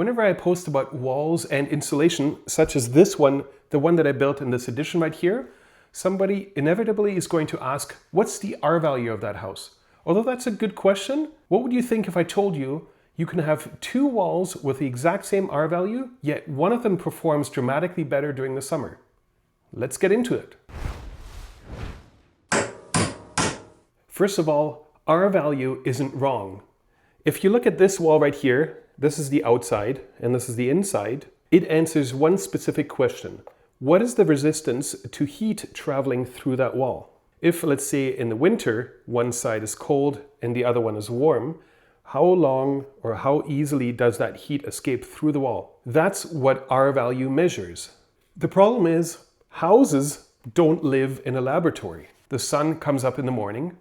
Whenever I post about walls and insulation, such as this one, the one that I built in this edition right here, somebody inevitably is going to ask, what's the R value of that house? Although that's a good question, what would you think if I told you you can have two walls with the exact same R value, yet one of them performs dramatically better during the summer? Let's get into it. First of all, R value isn't wrong. If you look at this wall right here, this is the outside and this is the inside, it answers one specific question. What is the resistance to heat traveling through that wall? If, let's say, in the winter, one side is cold and the other one is warm, how long or how easily does that heat escape through the wall? That's what R value measures. The problem is, houses don't live in a laboratory. The sun comes up in the morning,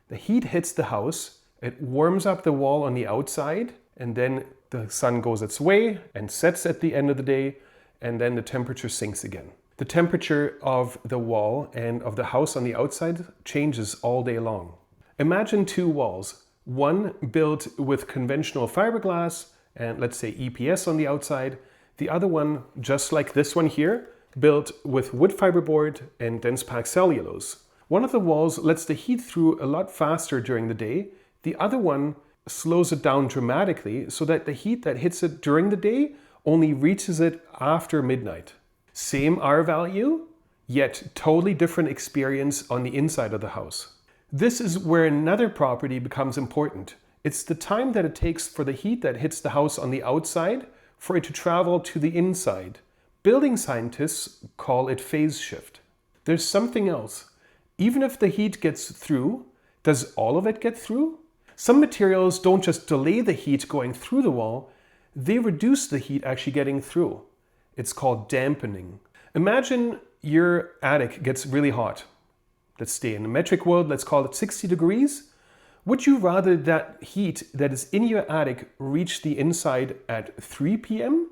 the heat hits the house, it warms up the wall on the outside, and then the sun goes its way and sets at the end of the day, and then the temperature sinks again. The temperature of the wall and of the house on the outside changes all day long. Imagine two walls, one built with conventional fiberglass and let's say EPS on the outside, the other one, just like this one here, built with wood fiberboard and dense packed cellulose. One of the walls lets the heat through a lot faster during the day, the other one slows it down dramatically so that the heat that hits it during the day only reaches it after midnight. Same R value, yet totally different experience on the inside of the house. This is where another property becomes important. It's the time that it takes for the heat that hits the house on the outside for it to travel to the inside. Building scientists call it phase shift. There's something else. Even if the heat gets through, does all of it get through? Some materials don't just delay the heat going through the wall, they reduce the heat actually getting through. It's called dampening. Imagine your attic gets really hot. Let's stay in the metric world, let's call it 60 degrees. Would you rather that heat that is in your attic reach the inside at 3 p.m.?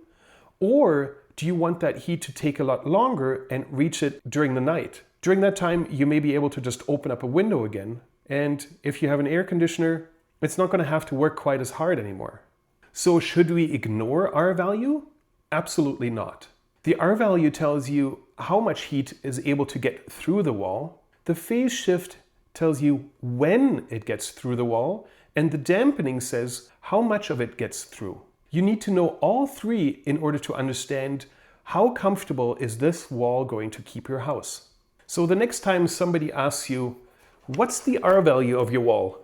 Or do you want that heat to take a lot longer and reach it during the night? During that time, you may be able to just open up a window again. And if you have an air conditioner, it's not going to have to work quite as hard anymore. So should we ignore R value? Absolutely not. The R value tells you how much heat is able to get through the wall. The phase shift tells you when it gets through the wall. And the dampening says how much of it gets through. You need to know all three in order to understand how comfortable is this wall going to keep your house. So the next time somebody asks you, what's the R value of your wall?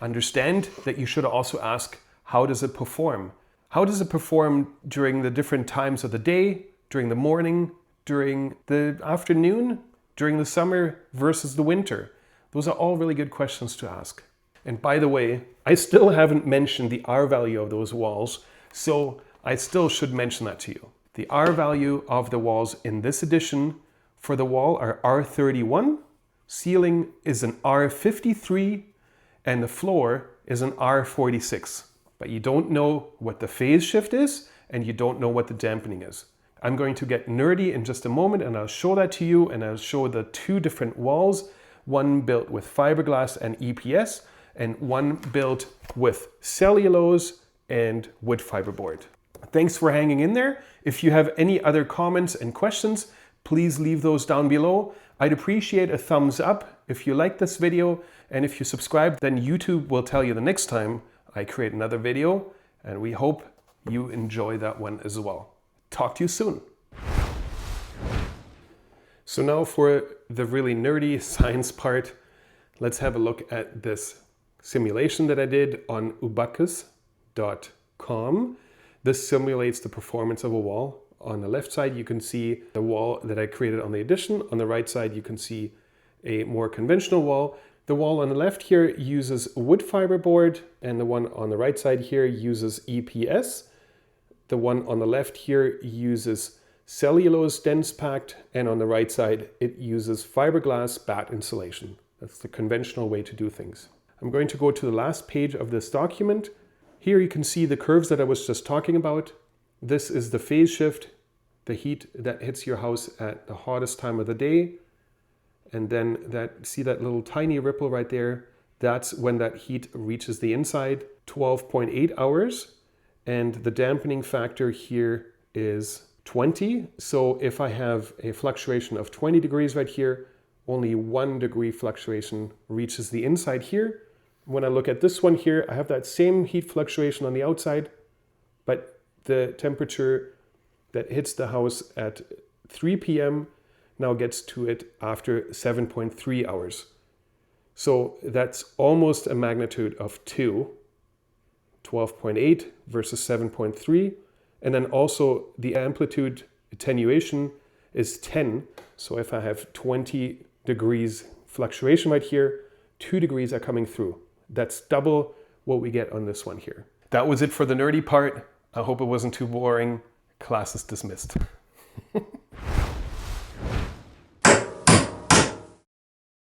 Understand that you should also ask, how does it perform? How does it perform during the different times of the day, during the morning, during the afternoon, during the summer versus the winter? Those are all really good questions to ask. And by the way, I still haven't mentioned the R value of those walls, so I still should mention that to you. The R value of the walls in this edition for the wall are R31, ceiling is an R53, and the floor is an R46. But you don't know what the phase shift is, and you don't know what the dampening is. I'm going to get nerdy in just a moment, and I'll show that to you, and I'll show the two different walls, one built with fiberglass and EPS, and one built with cellulose and wood fiberboard. Thanks for hanging in there. If you have any other comments and questions, please leave those down below. I'd appreciate a thumbs up if you like this video, and if you subscribe, then YouTube will tell you the next time I create another video, and we hope you enjoy that one as well. Talk to you soon. So now for the really nerdy science part, let's have a look at this simulation that I did on ubacus.com. This simulates the performance of a wall. On the left side, you can see the wall that I created on the addition. On the right side, you can see a more conventional wall. The wall on the left here uses wood fiberboard, and the one on the right side here uses EPS. The one on the left here uses cellulose dense packed, and on the right side, it uses fiberglass batt insulation. That's the conventional way to do things. I'm going to go to the last page of this document. Here you can see the curves that I was just talking about. This is the phase shift, the heat that hits your house at the hottest time of the day. And then see that little tiny ripple right there? That's when that heat reaches the inside, 12.8 hours. and the dampening factor here is 20. So if I have a fluctuation of 20 degrees right here, only 1 degree fluctuation reaches the inside here. When I look at this one here, I have that same heat fluctuation on the outside, but the temperature that hits the house at 3 p.m. now gets to it after 7.3 hours. So that's almost a magnitude of 2, 12.8 versus 7.3. And then also the amplitude attenuation is 10. So if I have 20 degrees fluctuation right here, 2 degrees are coming through. That's double what we get on this one here. That was it for the nerdy part. I hope it wasn't too boring. Class is dismissed.